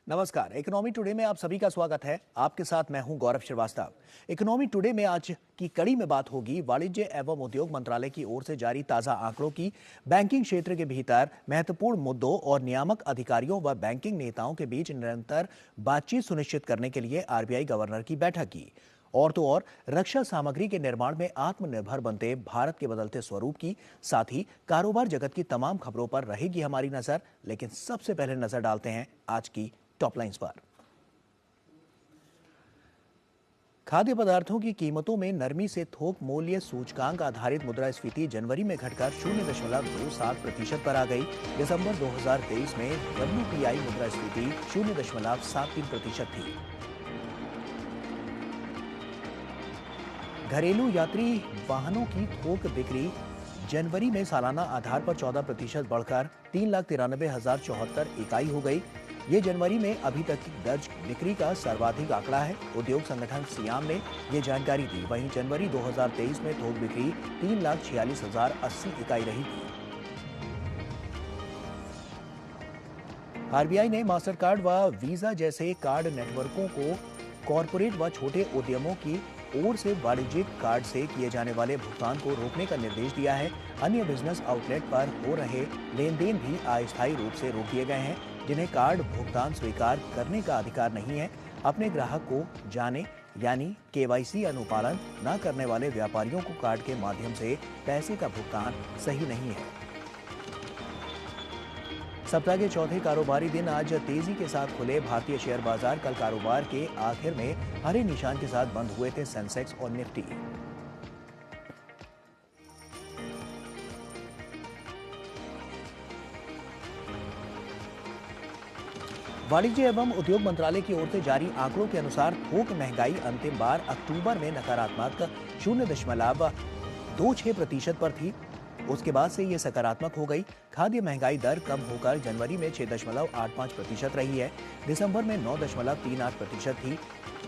नमस्कार। Economy today में आप सभी का स्वागत है। आपके साथ मैं हूं गौरव श्रीवास्तव। इकोनॉमी टुडे में आज की कड़ी में बात होगी वाणिज्य एवं उद्योग मंत्रालय की ओर से जारी ताजा आंकड़ों की, बैंकिंग क्षेत्र के भीतर महत्वपूर्ण मुद्दों और नियामक अधिकारियों व बैंकिंग नेताओं के बीच निरंतर बातचीत सुनिश्चित करने के लिए आरबीआई गवर्नर की बैठक की। और तो और रक्षा सामग्री के निर्माण में आत्मनिर्भर बनते भारत के बदलते स्वरूप की, साथ ही कारोबार जगत की तमाम खबरों पर रहेगी हमारी नजर। लेकिन सबसे पहले नजर डालते हैं आज की टॉप लाइंस पर। खाद्य पदार्थों की कीमतों में नरमी से थोक मूल्य सूचकांक आधारित मुद्रास्फीति जनवरी में घटकर 0.27% पर आ गई। दिसंबर 2023 में WPI मुद्रास्फीति 0.73% थी। घरेलू यात्री वाहनों की थोक बिक्री जनवरी में सालाना आधार पर 14% बढ़कर 3,93,074 इकाई हो गई। ये जनवरी में अभी तक की दर्ज बिक्री का सर्वाधिक आंकड़ा है। उद्योग संगठन सियाम ने ये जानकारी दी। वहीं जनवरी 2023 में थोक बिक्री 3,46,080 इकाई रही थी। आरबीआई ने मास्टर कार्ड व वीजा जैसे कार्ड नेटवर्कों को कॉरपोरेट व छोटे उद्यमों की ओर से वाणिज्यिक कार्ड से किए जाने वाले भुगतान को रोकने का निर्देश दिया है। अन्य बिजनेस आउटलेट पर हो रहे लेन देन भी अस्थायी रूप से रोक दिए गए हैं, जिन्हें कार्ड भुगतान स्वीकार करने का अधिकार नहीं है। अपने ग्राहक को जाने यानी केवाईसी अनुपालन न करने वाले व्यापारियों को कार्ड के माध्यम से पैसे का भुगतान सही नहीं है। सप्ताह के चौथे कारोबारी दिन आज तेजी के साथ खुले भारतीय शेयर बाजार कल कारोबार के आखिर में हरे निशान के साथ बंद हुए थे सेंसेक्स और निफ्टी। वाणिज्य एवं उद्योग मंत्रालय की ओर से जारी आंकड़ों के अनुसार थोक महंगाई अंतिम बार अक्टूबर में नकारात्मक 0.26% पर थी। उसके बाद से ये सकारात्मक हो गई। खाद्य महंगाई दर कम होकर जनवरी में 6.85% रही है। दिसंबर में 9.38% थी।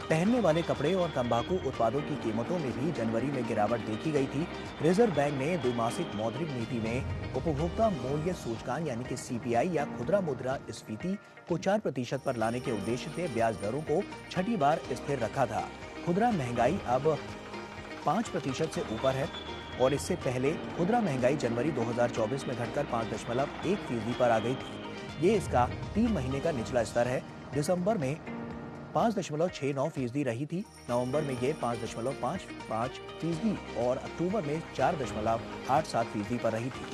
पहनने वाले कपड़े और तंबाकू उत्पादों की कीमतों में भी जनवरी में गिरावट देखी गई थी। रिजर्व बैंक ने द्विमासिक मौद्रिक नीति में उपभोक्ता मूल्य सूचकांक यानी कि सीपीआई या खुदरा मुद्रास्फीति को 4% पर लाने के उद्देश्य से ब्याज दरों को छठी बार स्थिर रखा था। खुदरा महंगाई अब 5% से ऊपर है और इससे पहले खुदरा महंगाई जनवरी 2024 में घटकर 5.1% पर आ गई थी। ये इसका 3 महीने का निचला स्तर है। दिसंबर में 5.69% रही थी। नवंबर में ये 5.55% और अक्टूबर में 4.87% पर रही थी।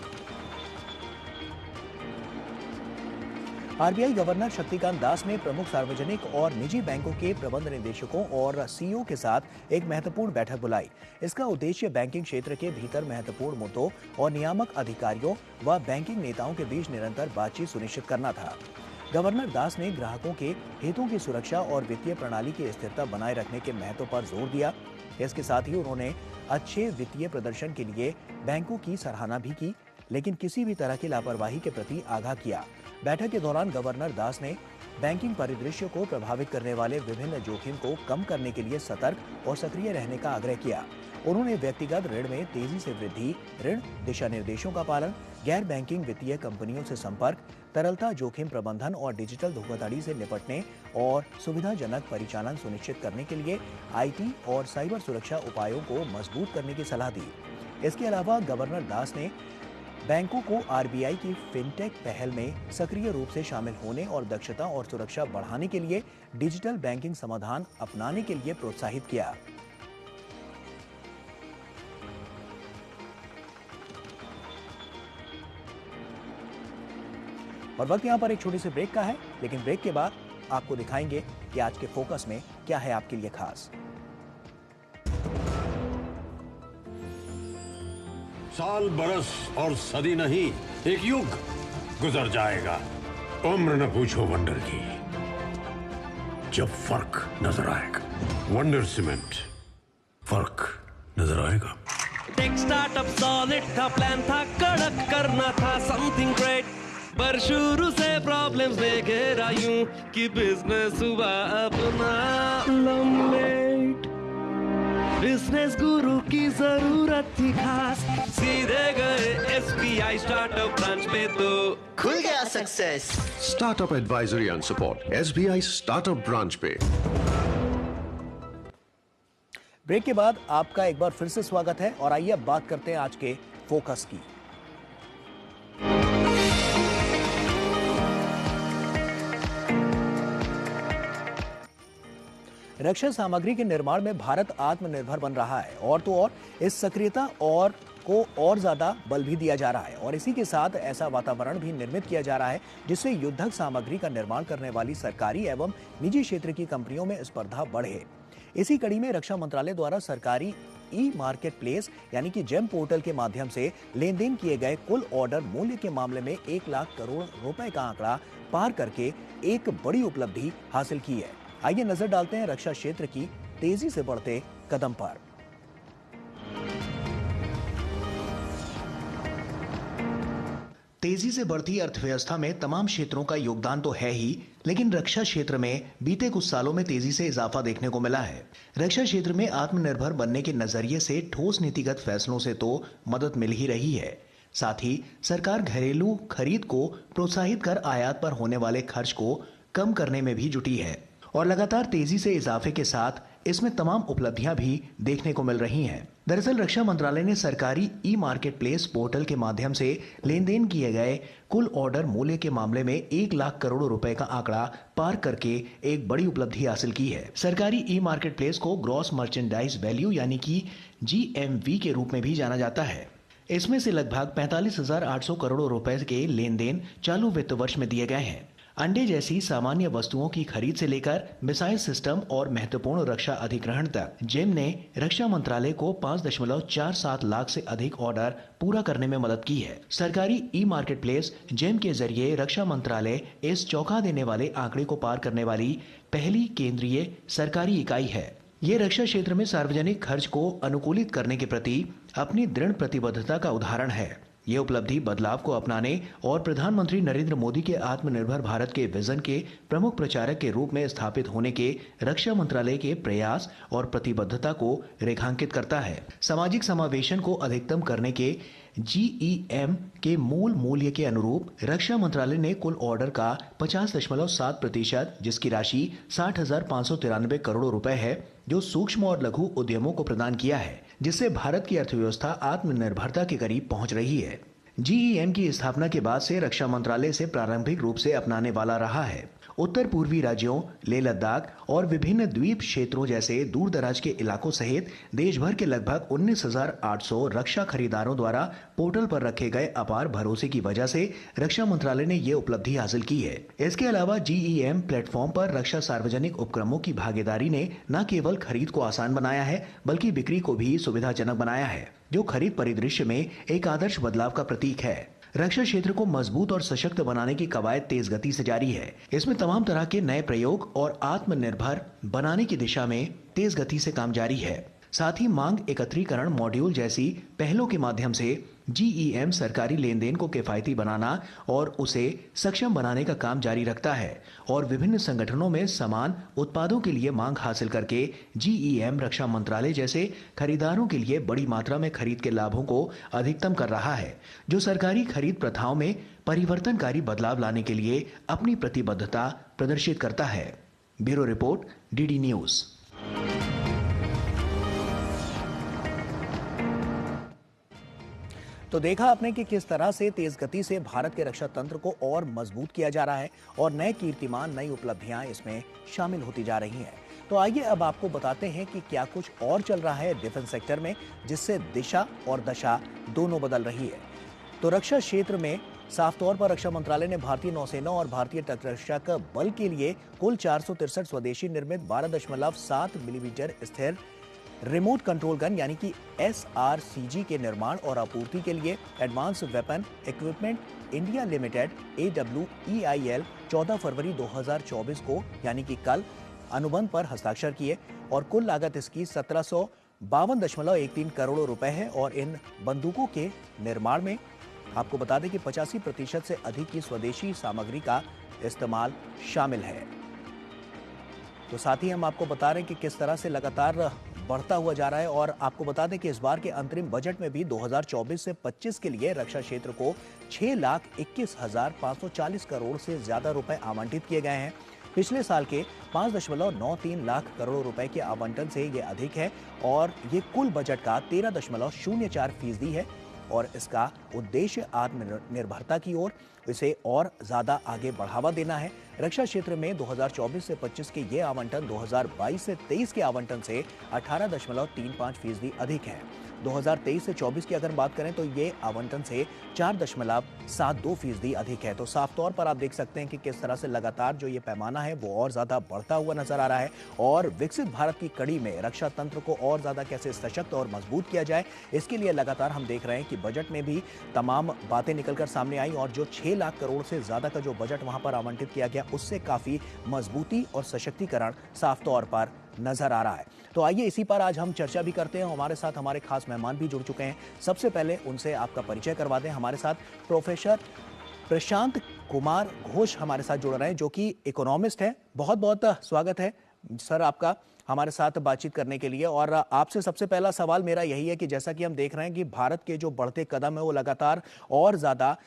आरबीआई गवर्नर शक्तिकांत दास ने प्रमुख सार्वजनिक और निजी बैंकों के प्रबंध निदेशकों और सीईओ के साथ एक महत्वपूर्ण बैठक बुलाई। इसका उद्देश्य बैंकिंग क्षेत्र के भीतर महत्वपूर्ण मुद्दों और नियामक अधिकारियों व बैंकिंग नेताओं के बीच निरंतर बातचीत सुनिश्चित करना था। गवर्नर दास ने ग्राहकों के हितों की सुरक्षा और वित्तीय प्रणाली की स्थिरता बनाए रखने के महत्व पर जोर दिया। इसके साथ ही उन्होंने अच्छे वित्तीय प्रदर्शन के लिए बैंकों की सराहना भी की, लेकिन किसी भी तरह की लापरवाही के प्रति आगाह किया। बैठक के दौरान गवर्नर दास ने बैंकिंग परिदृश्य को प्रभावित करने वाले विभिन्न जोखिम को कम करने के लिए सतर्क और सक्रिय रहने का आग्रह किया। उन्होंने व्यक्तिगत ऋण में तेजी से वृद्धि, ऋण दिशा निर्देशों का पालन, गैर बैंकिंग वित्तीय कंपनियों से संपर्क, तरलता जोखिम प्रबंधन और डिजिटल धोखाधड़ी से निपटने और सुविधाजनक परिचालन सुनिश्चित करने के लिए आईटी और साइबर सुरक्षा उपायों को मजबूत करने की सलाह दी। इसके अलावा गवर्नर दास ने बैंकों को आरबीआई की फिनटेक पहल में सक्रिय रूप से शामिल होने और दक्षता और सुरक्षा बढ़ाने के लिए डिजिटल बैंकिंग समाधान अपनाने के लिए प्रोत्साहित किया। और वक्त यहां पर एक छोटी सी ब्रेक का है, लेकिन ब्रेक के बाद आपको दिखाएंगे कि आज के फोकस में क्या है आपके लिए खास। साल, बरस और सदी नहीं, एक युग गुजर जाएगा। उम्र न पूछो वंडर की, जब फर्क नजर आएगा। वंडर सीमेंट, फर्क नजर आएगा। टेक स्टार्टअप सॉलिड था, प्लान था कड़क, करना था समथिंग ग्रेट, पर शुरू से प्रॉब्लम्स ने घेरा यूं कि बिजनेस हुआ अपना लम्बेट। बिजनेस गुरु की जरूरत थी खास, सीधे गए SBI स्टार्टअप ब्रांच पे तो खुल गया success. Startup Advisory and Support, SBI Startup Branch पे। ब्रेक के बाद आपका एक बार फिर से स्वागत है और आइए अब बात करते हैं आज के फोकस की। रक्षा सामग्री के निर्माण में भारत आत्मनिर्भर बन रहा है और तो और इस सक्रियता को और ज्यादा बल भी दिया जा रहा है और इसी के साथ ऐसा वातावरण भी निर्मित किया जा रहा है जिससे युद्धक सामग्री का निर्माण करने वाली सरकारी एवं निजी क्षेत्र की कंपनियों में स्पर्धा बढ़े। इसी कड़ी में रक्षा मंत्रालय द्वारा सरकारी ई मार्केट प्लेस यानी कि जेम पोर्टल के माध्यम से लेन देन किए गए कुल ऑर्डर मूल्य के मामले में 1 लाख करोड़ रुपए का आंकड़ा पार करके एक बड़ी उपलब्धि हासिल की है। आइए नजर डालते हैं रक्षा क्षेत्र की तेजी से बढ़ते कदम पर। तेजी से बढ़ती अर्थव्यवस्था में तमाम क्षेत्रों का योगदान तो है ही, लेकिन रक्षा क्षेत्र में बीते कुछ सालों में तेजी से इजाफा देखने को मिला है। रक्षा क्षेत्र में आत्मनिर्भर बनने के नजरिए से ठोस नीतिगत फैसलों से तो मदद मिल ही रही है, साथ ही सरकार घरेलू खरीद को प्रोत्साहित कर आयात पर होने वाले खर्च को कम करने में भी जुटी है और लगातार तेजी से इजाफे के साथ इसमें तमाम उपलब्धियां भी देखने को मिल रही हैं। दरअसल रक्षा मंत्रालय ने सरकारी ई मार्केट प्लेस पोर्टल के माध्यम से लेन देन किए गए कुल ऑर्डर मूल्य के मामले में 1 लाख करोड़ रुपए का आंकड़ा पार करके एक बड़ी उपलब्धि हासिल की है। सरकारी ई मार्केट प्लेस को ग्रॉस मर्चेंडाइज वैल्यू यानी कि GMV के रूप में भी जाना जाता है। इसमें से लगभग 45,800 करोड़ रुपए के लेन देन चालू वित्त वर्ष में दिए गए हैं। अंडे जैसी सामान्य वस्तुओं की खरीद से लेकर मिसाइल सिस्टम और महत्वपूर्ण रक्षा अधिग्रहण तक जेम ने रक्षा मंत्रालय को 5.47 लाख से अधिक ऑर्डर पूरा करने में मदद की है। सरकारी ई मार्केट प्लेस जेम के जरिए रक्षा मंत्रालय इस चौंका देने वाले आंकड़े को पार करने वाली पहली केंद्रीय सरकारी इकाई है। ये रक्षा क्षेत्र में सार्वजनिक खर्च को अनुकूलित करने के प्रति अपनी दृढ़ प्रतिबद्धता का उदाहरण है। ये उपलब्धि बदलाव को अपनाने और प्रधानमंत्री नरेंद्र मोदी के आत्मनिर्भर भारत के विजन के प्रमुख प्रचारक के रूप में स्थापित होने के रक्षा मंत्रालय के प्रयास और प्रतिबद्धता को रेखांकित करता है। सामाजिक समावेशन को अधिकतम करने के GEM के मूल मूल्य के अनुरूप रक्षा मंत्रालय ने कुल ऑर्डर का 50.7% जिसकी राशि 60,593 करोड़ रुपए है, जो सूक्ष्म और लघु उद्यमों को प्रदान किया है, जिससे भारत की अर्थव्यवस्था आत्मनिर्भरता के करीब पहुंच रही है। GEM की स्थापना के बाद से रक्षा मंत्रालय से प्रारंभिक रूप से अपनाने वाला रहा है। उत्तर पूर्वी राज्यों, लेह लद्दाख और विभिन्न द्वीप क्षेत्रों जैसे दूर दराज के इलाकों सहित देश भर के लगभग 19,800 रक्षा खरीदारों द्वारा पोर्टल पर रखे गए अपार भरोसे की वजह से रक्षा मंत्रालय ने ये उपलब्धि हासिल की है। इसके अलावा GEM प्लेटफॉर्म पर रक्षा सार्वजनिक उपक्रमों की भागीदारी ने न केवल खरीद को आसान बनाया है, बल्कि बिक्री को भी सुविधाजनक बनाया है, जो खरीद परिदृश्य में एक आदर्श बदलाव का प्रतीक है। रक्षा क्षेत्र को मजबूत और सशक्त बनाने की कवायद तेज गति से जारी है। इसमें तमाम तरह के नए प्रयोग और आत्मनिर्भर बनाने की दिशा में तेज गति से काम जारी है। साथ ही मांग एकत्रीकरण मॉड्यूल जैसी पहलों के माध्यम से GEM सरकारी लेन देन को किफायती बनाना और उसे सक्षम बनाने का काम जारी रखता है और विभिन्न संगठनों में समान उत्पादों के लिए मांग हासिल करके GEM रक्षा मंत्रालय जैसे खरीदारों के लिए बड़ी मात्रा में खरीद के लाभों को अधिकतम कर रहा है, जो सरकारी खरीद प्रथाओं में परिवर्तनकारी बदलाव लाने के लिए अपनी प्रतिबद्धता प्रदर्शित करता है। Bureau report, DD news. तो देखा आपने कि किस तरह से तेज गति से भारत के रक्षा तंत्र को और मजबूत किया जा रहा है और नए कीर्तिमान, नई उपलब्धियां इसमें शामिल होती जा रही हैं। तो आइए अब आपको बताते हैं कि क्या कुछ और चल रहा है डिफेंस सेक्टर में, जिससे दिशा और दशा दोनों बदल रही है। तो रक्षा क्षेत्र में साफ तौर पर रक्षा मंत्रालय ने भारतीय नौसेना और भारतीय तटरक्षक बल के लिए कुल 463 स्वदेशी निर्मित 12.7 मिलीमीटर स्थिर रिमोट कंट्रोल गन यानी कि SRCG के निर्माण और आपूर्ति के लिए advance weapon equipment India limited AWEIL 14 फरवरी 2024 को यानी कि कल अनुबंध पर हस्ताक्षर किए और कुल लागत इसकी 1752.13 करोड़ रुपए है और इन बंदूकों के निर्माण में आपको बता दें कि 85% से अधिक की स्वदेशी सामग्री का इस्तेमाल शामिल है। तो साथ ही हम आपको बता रहे हैं कि किस तरह से लगातार बढ़ता हुआ जा रहा है। और आपको बता दें कि इस बार के अंतरिम बजट में भी 2024 से 25 के लिए रक्षा क्षेत्र को 6,21,540 करोड़ से ज्यादा रुपए आवंटित किए गए हैं। पिछले साल के 5.93 लाख करोड़ रुपए के आवंटन से ये अधिक है और ये कुल बजट का 13.04% है। और इसका उद्देश्य आत्मनिर्भरता की ओर इसे और ज्यादा आगे बढ़ावा देना है। रक्षा क्षेत्र में 2024 से 25 के ये आवंटन 2022 से 23 के आवंटन से 18.35% अधिक है। 2023 से 24 की अगर बात करें तो ये आवंटन से 4.72% अधिक है। तो साफ तौर पर आप देख सकते हैं कि किस तरह से लगातार जो ये पैमाना है वो और ज्यादा बढ़ता हुआ नजर आ रहा है। और विकसित भारत की कड़ी में रक्षा तंत्र को और ज्यादा कैसे सशक्त और मजबूत किया जाए, इसके लिए लगातार हम देख रहे हैं कि बजट में भी तमाम बातें निकलकर सामने आई और जो 6 लाख करोड़ से ज्यादा का जो बजट वहां पर आवंटित किया गया उससे काफी मजबूती और सशक्तिकरण साफ तौर पर नजर आ रहा है। तो आइए इसी पर आज हम चर्चा भी करते हैं। हमारे साथ हमारे खास मेहमान भी जुड़ चुके हैं। सबसे पहले उनसे आपका परिचय करवा दें। हमारे साथ प्रोफेसर प्रशांत कुमार घोष हमारे साथ जुड़ रहे हैं, जो कि इकोनॉमिस्ट हैं। बहुत बहुत स्वागत है सर आपका हमारे साथ बातचीत करने के लिए। और आपसे सबसे पहला सवाल मेरा यही है कि जैसा कि हम देख रहे हैं कि भारत के जो बढ़ते कदम है वो लगातार और ज्यादा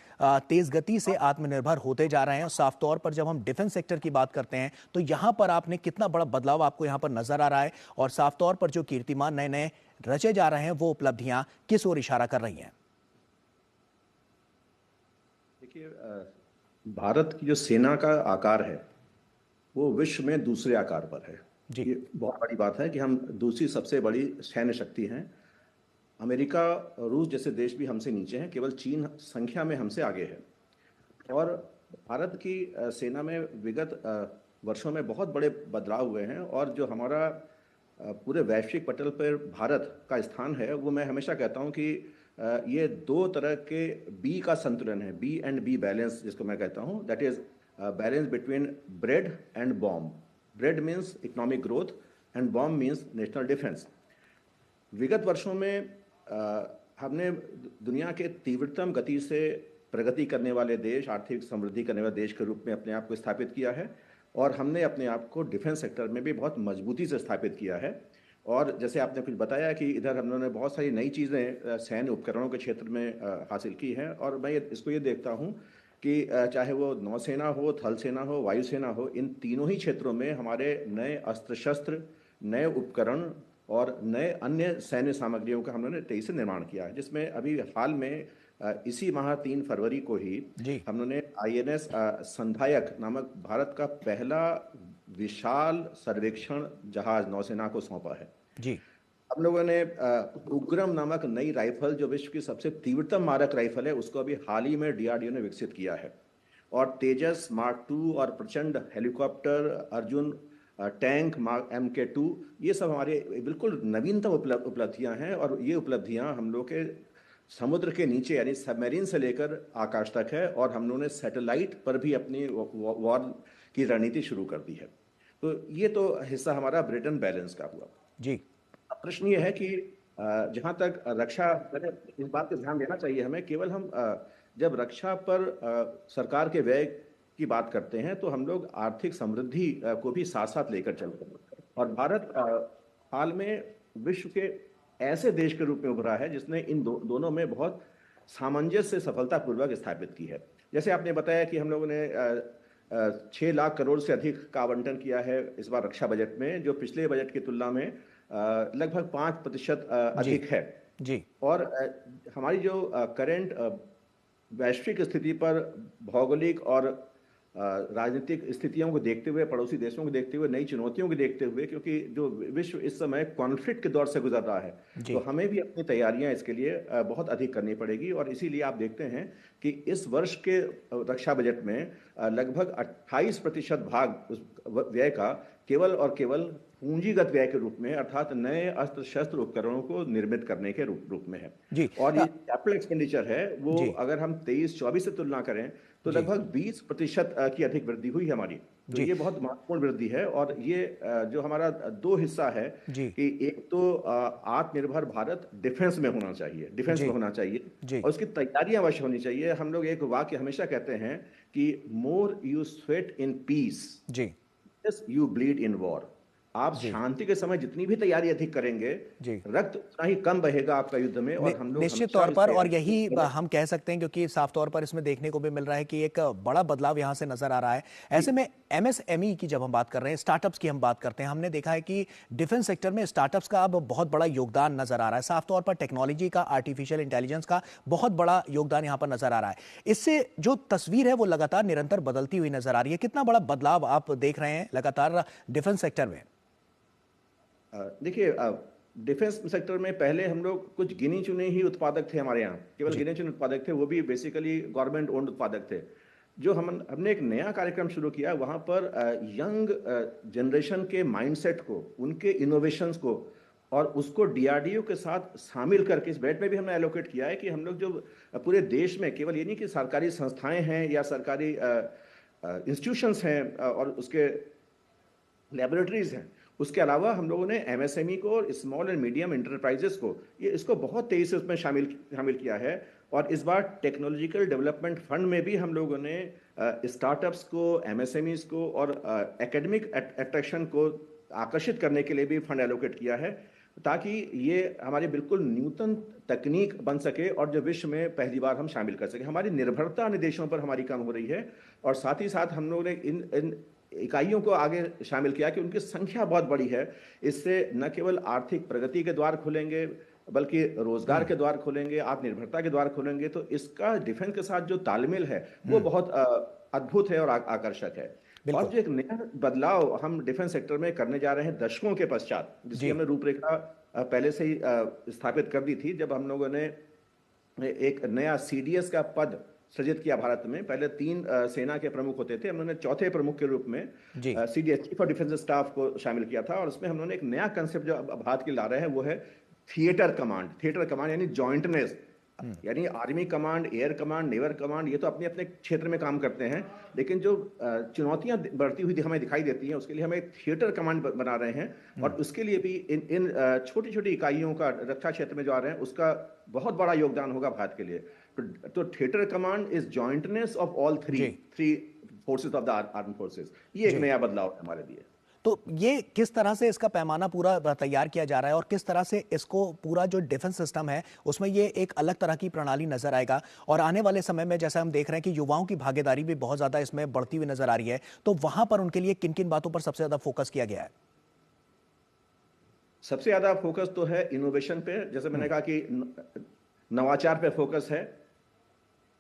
तेज गति से आत्मनिर्भर होते जा रहे हैं। और साफ तौर पर जब हम डिफेंस सेक्टर की बात करते हैं तो यहाँ पर आपने कितना बड़ा बदलाव आपको यहाँ पर नजर आ रहा है, और साफ तौर पर जो कीर्तिमान नए नए रचे जा रहे हैं वो उपलब्धियां किस ओर इशारा कर रही हैं? देखिए, भारत की जो सेना का आकार है वो विश्व में दूसरे आकार पर है। जी। ये बहुत बड़ी बात है कि हम दूसरी सबसे बड़ी सैन्य शक्ति हैं। अमेरिका, रूस जैसे देश भी हमसे नीचे हैं, केवल चीन संख्या में हमसे आगे है। और भारत की सेना में विगत वर्षों में बहुत बड़े बदलाव हुए हैं। और जो हमारा पूरे वैश्विक पटल पर भारत का स्थान है वो मैं हमेशा कहता हूँ कि ये दो तरह के बी का संतुलन है, बी एंड बी बैलेंस जिसको मैं कहता हूँ, that is balance between bread and bomb. Bread means economic growth and bomb means national defence. विगत वर्षों में हमने दुनिया के तीव्रतम गति से प्रगति करने वाले देश, आर्थिक समृद्धि करने वाले देश के रूप में अपने आप को स्थापित किया है। और हमने अपने आप को डिफेंस सेक्टर में भी बहुत मजबूती से स्थापित किया है। और जैसे आपने कुछ बताया कि इधर हम लोगों ने बहुत सारी नई चीज़ें सैन्य उपकरणों के क्षेत्र में हासिल की हैं। और मैं इसको ये देखता हूँ कि चाहे वो नौसेना हो, थल सेना हो, वायुसेना हो, इन तीनों ही क्षेत्रों में हमारे नए अस्त्र शस्त्र, नए उपकरण और नए अन्य सैन्य सामग्रियों का हम लोगों ने तेजी से निर्माण किया है। जिसमें अभी हाल में इसी माह 3 फरवरी को ही हम लोगों ने INS संधायक नामक भारत का पहला विशाल सर्वेक्षण जहाज नौसेना को सौंपा है। जी। हम लोगों ने उग्रम नामक नई राइफल, जो विश्व की सबसे तीव्रतम मारक राइफल है, उसको अभी हाल ही में DRDO ने विकसित किया है। और तेजस मार्क 2 और प्रचंड helicopter, Arjun tank mark MK2, ये सब हमारे बिल्कुल नवीनतम उपलब्धियां हैं। और ये उपलब्धियां हम लोग के समुद्र के नीचे यानी सबमरीन से लेकर आकाश तक है। और हम लोगों ने सैटेलाइट पर भी अपनी वॉर की रणनीति शुरू कर दी है। तो ये तो हिस्सा हमारा ब्रेड एंड बैलेंस का हुआ। जी। प्रश्न ये है कि जहाँ तक रक्षा, इस बात का ध्यान देना चाहिए हमें, केवल हम जब रक्षा पर सरकार के व्यय की बात करते हैं तो हम लोग आर्थिक समृद्धि को भी साथ साथ लेकर चलते हैं। और भारत हाल में विश्व के ऐसे देश के रूप में उभरा है जिसने इन दोनों में बहुत सामंजस्य सफलतापूर्वक स्थापित की है। जैसे आपने बताया कि हम लोगों ने 6 लाख करोड़ से अधिक का आवंटन किया है इस बार रक्षा बजट में, जो पिछले बजट की तुलना में लगभग 5% अधिक है। जी। और हमारी जो करंट वैश्विक स्थिति पर, भौगोलिक और राजनीतिक स्थितियों को देखते हुए, पड़ोसी देशों को देखते हुए, नई चुनौतियों को देखते हुए, क्योंकि जो विश्व इस समय कॉन्फ्लिक्ट के दौर से गुजर रहा है, तो हमें भी अपनी तैयारियां इसके लिए बहुत अधिक करनी पड़ेगी। और इसीलिए आप देखते हैं कि इस वर्ष के रक्षा बजट में लगभग 28% भाग उस व्यय का केवल और केवल पूंजीगत व्यय के रूप में, अर्थात नए अस्त्र शस्त्र उपकरणों को निर्मित करने के रूप में है। जी। और ये कैपिटल एक्सपेंडिचर है वो अगर हम 23-24 से तुलना करें तो लगभग 20% की अधिक वृद्धि हुई है हमारी। तो ये बहुत महत्वपूर्ण वृद्धि है। और ये जो हमारा दो हिस्सा है कि एक तो आत्मनिर्भर भारत डिफेंस में होना चाहिए, डिफेंस में होना चाहिए, और उसकी तैयारियां अवश्य होनी चाहिए। हम लोग एक वाक्य हमेशा कहते हैं कि more you sweat in peace, yes you bleed in war. आप शांति के समय जितनी भी तैयारी अधिक करेंगे, जी। रक्त उतना ही कम बहेगा आपका युद्ध में। और हम लोग निश्चित हमेशा तौर इस पर, और तैयारी यही को- हम कह सकते हैं क्योंकि साफ तौर पर इसमें देखने को भी मिल रहा है कि एक बड़ा बदलाव यहां से नजर आ रहा है। ऐसे में एमएसएमई की जब हम बात कर रहे हैं, स्टार्टअप्स की हम बात करते हैं, हमने देखा है कि डिफेंस सेक्टर में स्टार्टअप्स का अब बहुत बड़ा योगदान नजर आ रहा है। साफ तौर पर टेक्नोलॉजी का, आर्टिफिशियल इंटेलिजेंस का बहुत बड़ा योगदान यहां पर नजर आ रहा है। इससे जो तस्वीर है वो लगातार निरंतर बदलती हुई नजर आ रही है। कितना बड़ा बदलाव आप देख रहे हैं लगातार डिफेंस सेक्टर में? देखिए, डिफेंस सेक्टर में पहले हम लोग कुछ गिनी चुने ही उत्पादक थे, हमारे यहाँ केवल गिने चुने उत्पादक थे, वो भी बेसिकली गवर्नमेंट ओन्ड उत्पादक थे। जो हमने एक नया कार्यक्रम शुरू किया, वहाँ पर यंग जनरेशन के माइंडसेट को, उनके इनोवेशंस को और उसको डीआरडीओ के साथ शामिल करके इस बजट में भी हमने एलोकेट किया है कि हम लोग जो पूरे देश में, केवल ये नहीं कि सरकारी संस्थाएं हैं या सरकारी इंस्टीट्यूशंस हैं और उसके लेबोरेटरीज हैं, उसके अलावा हम लोगों ने एमएसएमई को और स्मॉल एंड मीडियम इंटरप्राइजेस को, ये इसको बहुत तेजी से उसमें शामिल किया है। और इस बार टेक्नोलॉजिकल डेवलपमेंट फंड में भी हम लोगों ने स्टार्टअप्स को, एमएसएमईज को और एकेडमिक अट्रैक्शन को आकर्षित करने के लिए भी फंड एलोकेट किया है, ताकि ये हमारी बिल्कुल न्यूनतम तकनीक बन सके और जो विश्व में पहली बार हम शामिल कर सके। हमारी निर्भरता अन्य देशों पर हमारी कम हो रही है और साथ ही साथ हम लोगों ने इन इकाइयों को आगे शामिल किया कि उनकी संख्या बहुत बड़ी है। इससे न केवल आर्थिक प्रगति के द्वार खुलेंगे, बल्कि रोजगार के द्वार खुलेंगे, आत्मनिर्भरता के द्वार खुलेंगे। तो इसका डिफेंस के साथ जो तालमेल है वो बहुत अद्भुत है और आकर्षक है। और जो एक नया बदलाव हम डिफेंस सेक्टर में करने जा रहे हैं दशकों के पश्चात, जिसकी हमने रूपरेखा पहले से ही स्थापित कर दी थी, जब हम लोगों ने एक नया सीडीएस का पद सृजित किया भारत में। पहले 3 सेना के प्रमुख होते थे, हमने चौथे प्रमुख के रूप में CDS, chief of defence staff को शामिल किया था। और उसमें हम लोगों ने एक नया कंसेप्ट जो भारत के ला रहे हैं वो है थिएटर कमांड। थिएटर कमांड यानी जॉइंटनेस, यानी army command, air command, naval command, ये तो अपने अपने क्षेत्र में काम करते हैं, लेकिन जो चुनौतियां बढ़ती हुई हमें दिखाई देती हैं, उसके लिए हम एक थिएटर कमांड बना रहे हैं। और उसके लिए भी इन छोटी छोटी इकाइयों का रक्षा क्षेत्र में जो आ रहे हैं, उसका बहुत बड़ा योगदान होगा भारत के लिए। तो theatre command is jointness of all three forces of the armed forces. ये एक नया बदलाव है हमारे लिए। तो ये किस तरह से इसका पैमाना पूरा तैयार किया जा रहा है और किस तरह से इसको पूरा जो डिफेंस सिस्टम है उसमें ये एक अलग तरह की प्रणाली नजर आएगा? और आने वाले समय में जैसा हम देख रहे हैं कि युवाओं की भागीदारी भी बहुत ज्यादा इसमें बढ़ती हुई नजर आ रही है, तो वहां पर उनके लिए किन किन बातों पर सबसे ज्यादा फोकस किया गया है? सबसे ज्यादा फोकस तो है इनोवेशन पे, जैसे मैंने कहा कि नवाचार पे फोकस है।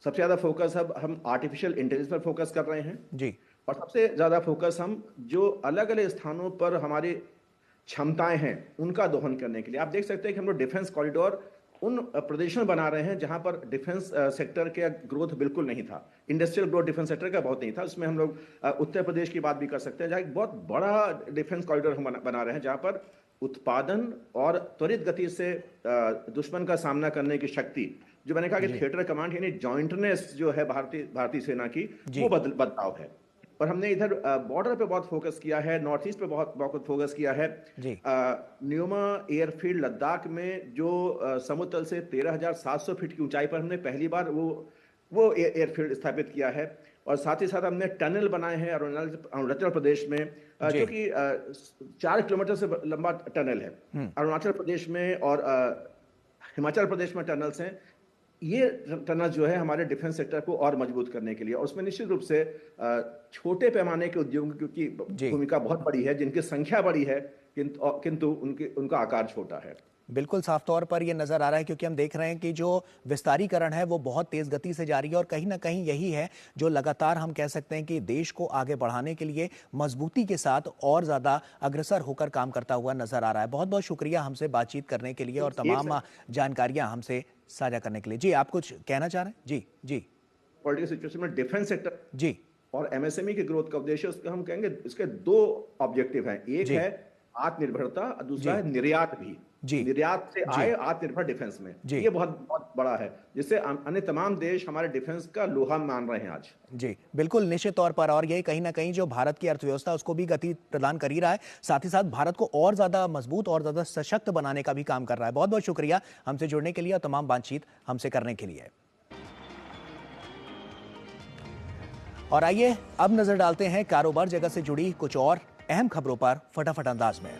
सबसे ज्यादा फोकस अब हम आर्टिफिशियल इंटेलिजेंस पर फोकस कर रहे हैं जी। और सबसे ज्यादा फोकस हम जो अलग अलग स्थानों पर हमारी क्षमताएं हैं उनका दोहन करने के लिए। आप देख सकते हैं कि हम लोग डिफेंस कॉरिडोर उन प्रदेशों में बना रहे हैं जहां पर डिफेंस सेक्टर का ग्रोथ बिल्कुल नहीं था। इंडस्ट्रियल ग्रोथ डिफेंस सेक्टर का बहुत नहीं था। उसमें हम लोग उत्तर प्रदेश की बात भी कर सकते हैं, जहां एक बहुत बड़ा डिफेंस कॉरिडोर हम बना रहे हैं, जहां पर उत्पादन और त्वरित गति से दुश्मन का सामना करने की शक्ति, जो मैंने कहा कि थिएटर कमांड यानी जॉइंटनेस जो है भारतीय सेना की, वो बदलाव है। और हमने इधर बॉर्डर पे बहुत फोकस किया है, नॉर्थ ईस्ट पे बहुत फोकस किया है। न्यूमा एयरफील्ड लद्दाख में जो समुद्र तल से 13,700 फीट की ऊंचाई पर हमने पहली बार वो एयरफील्ड स्थापित किया है। और साथ ही साथ हमने टनल बनाए हैं अरुणाचल प्रदेश में, जो कि 4 किलोमीटर से लंबा टनल है अरुणाचल प्रदेश में, और हिमाचल प्रदेश में टनल्स हैं। ये टनल जो है हमारे डिफेंस सेक्टर को और मजबूत करने के लिए, और उसमें निश्चित रूप से छोटे पैमाने के उद्योगों की भूमिका बहुत बड़ी है, जिनकी संख्या बड़ी है किंतु उनका आकार छोटा है। बिल्कुल साफ तौर पर ये नजर आ रहा है, क्योंकि हम देख रहे हैं कि जो विस्तारीकरण है वो बहुत तेज गति से जारी है और कहीं ना कहीं यही है जो लगातार हम कह सकते हैं कि देश को आगे बढ़ाने के लिए मजबूती के साथ और ज्यादा अग्रसर होकर काम करता हुआ नजर आ रहा है। बहुत बहुत शुक्रिया हमसे बातचीत करने के लिए और तमाम जानकारियां हमसे साझा करने के लिए। जी, आप कुछ कहना चाह रहे हैं? जी जी। पॉलिटिकल सिचुएशन में डिफेंस सेक्टर जी और एमएसएमई के ग्रोथ का उद्देश्य, उसका हम कहेंगे इसके 2 ऑब्जेक्टिव हैं। एक है आत्मनिर्भरता, दूसरा है निर्यात भी। निर्यात से आए आत्मनिर्भर डिफेंस में, ये बहुत बहुत बड़ा है, जिससे अन्य तमाम देश हमारे डिफेंस का लोहा मान रहे हैं आज। जी बिल्कुल, निश्चित तौर पर। और ये कहीं ना कहीं जो भारत की अर्थव्यवस्था उसको भी गति प्रदान कर ही रहा है, साथ ही साथ भारत को और ज्यादा मजबूत और ज्यादा सशक्त बनाने का भी काम कर रहा है। बहुत बहुत शुक्रिया हमसे जुड़ने के लिए और तमाम बातचीत हमसे करने के लिए। और आइए अब नजर डालते हैं कारोबार जगत से जुड़ी कुछ और अहम खबरों पर फटाफट अंदाज में।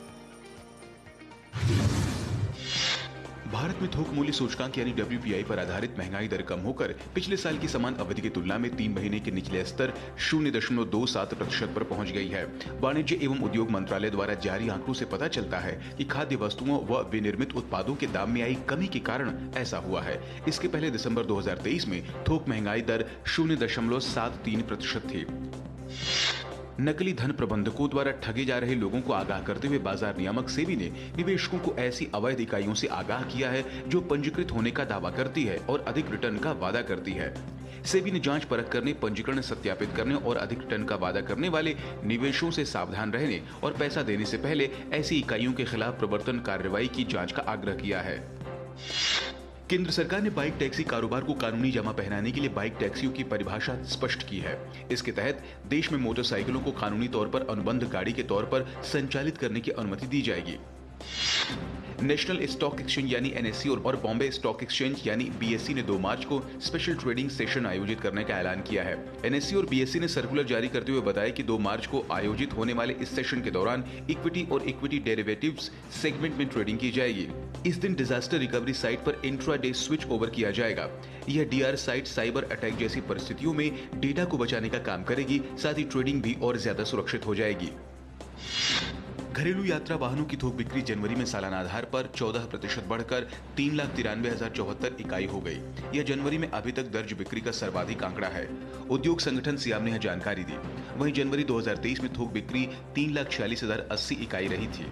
भारत में थोक मूल्य सूचकांक यानी WPI पर आधारित महंगाई दर कम होकर पिछले साल की समान अवधि की तुलना में 3 महीने के निचले स्तर 0.27% पर पहुंच गई है। वाणिज्य एवं उद्योग मंत्रालय द्वारा जारी आंकड़ों से पता चलता है कि खाद्य वस्तुओं व विनिर्मित उत्पादों के दाम में आई कमी के कारण ऐसा हुआ है। इसके पहले दिसंबर 2023 में थोक महंगाई दर 0.73% थी। नकली धन प्रबंधकों द्वारा ठगे जा रहे लोगों को आगाह करते हुए बाजार नियामक सेबी ने निवेशकों को ऐसी अवैध इकाइयों से आगाह किया है जो पंजीकृत होने का दावा करती है और अधिक रिटर्न का वादा करती है। सेबी ने जांच परख करने, पंजीकरण सत्यापित करने और अधिक रिटर्न का वादा करने वाले निवेशों से सावधान रहने और पैसा देने से पहले ऐसी इकाइयों के खिलाफ प्रवर्तन कार्रवाई की जांच का आग्रह किया है। केंद्र सरकार ने बाइक टैक्सी कारोबार को कानूनी जमा पहनाने के लिए बाइक टैक्सियों की परिभाषा स्पष्ट की है। इसके तहत देश में मोटरसाइकिलों को कानूनी तौर पर अनुबंध गाड़ी के तौर पर संचालित करने की अनुमति दी जाएगी। नेशनल स्टॉक एक्सचेंज यानी NSE और बॉम्बे स्टॉक एक्सचेंज यानी BSE ने 2 मार्च को स्पेशल ट्रेडिंग सेशन आयोजित करने का ऐलान किया है। NSE और BSE ने सर्कुलर जारी करते हुए बताया कि 2 मार्च को आयोजित होने वाले इस सेशन के दौरान इक्विटी और इक्विटी डेरिवेटिव्स सेगमेंट में ट्रेडिंग की जाएगी। इस दिन डिजास्टर रिकवरी साइट पर इंट्राडे स्विच ओवर किया जाएगा। यह DR साइट साइबर अटैक जैसी परिस्थितियों में डेटा को बचाने का काम करेगी, साथ ही ट्रेडिंग भी और ज्यादा सुरक्षित हो जाएगी। घरेलू यात्रा वाहनों की थोक बिक्री जनवरी में सालाना आधार पर 14% बढ़कर 3,93,074 इकाई हो गई। यह जनवरी में अभी तक दर्ज बिक्री का सर्वाधिक आंकड़ा है। उद्योग संगठन सियाम ने यह जानकारी दी। वहीं जनवरी 2023 में थोक बिक्री 3,46,080 इकाई रही थी।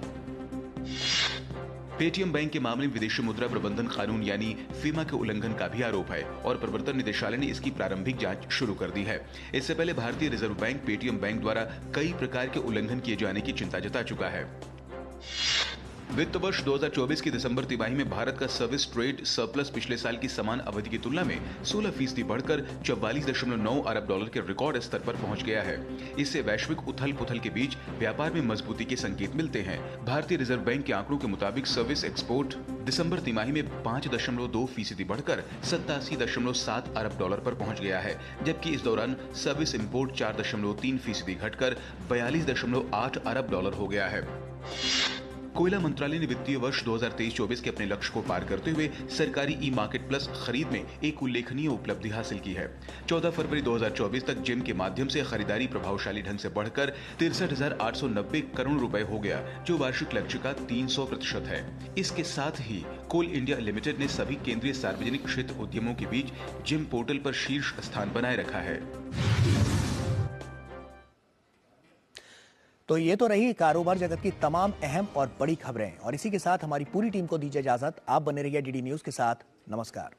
पेटीएम बैंक के मामले में विदेशी मुद्रा प्रबंधन कानून यानी फीमा के उल्लंघन का भी आरोप है और प्रवर्तन निदेशालय ने इसकी प्रारंभिक जांच शुरू कर दी है। इससे पहले भारतीय रिजर्व बैंक पेटीएम बैंक द्वारा कई प्रकार के उल्लंघन किए जाने की चिंता जता चुका है। वित्त वर्ष 2024 की दिसंबर तिमाही में भारत का सर्विस ट्रेड सरप्लस पिछले साल की समान अवधि की तुलना में 16% बढ़कर 44.9 अरब डॉलर के रिकॉर्ड स्तर पर पहुंच गया है। इससे वैश्विक उथल पुथल के बीच व्यापार में मजबूती के संकेत मिलते हैं। भारतीय रिजर्व बैंक के आंकड़ों के मुताबिक सर्विस एक्सपोर्ट दिसंबर तिमाही में 5.2% बढ़कर 87.7 अरब डॉलर पर पहुंच गया है, जबकि इस दौरान सर्विस इंपोर्ट 4.3% घटकर 42.8 अरब डॉलर हो गया है। कोयला मंत्रालय ने वित्तीय वर्ष 2023-24 के अपने लक्ष्य को पार करते हुए सरकारी ई-मार्केट प्लस खरीद में एक उल्लेखनीय उपलब्धि हासिल की है। 14 फरवरी 2024 तक जिम के माध्यम से खरीदारी प्रभावशाली ढंग से बढ़कर 63,890 करोड़ रुपए हो गया, जो वार्षिक लक्ष्य का 300% है। इसके साथ ही कोल इंडिया लिमिटेड ने सभी केंद्रीय सार्वजनिक क्षेत्र उद्यमों के बीच जिम पोर्टल पर शीर्ष स्थान बनाए रखा है। तो ये तो रही कारोबार जगत की तमाम अहम और बड़ी खबरें, और इसी के साथ हमारी पूरी टीम को दीजिए इजाजत। आप बने रहिए DD न्यूज के साथ। नमस्कार।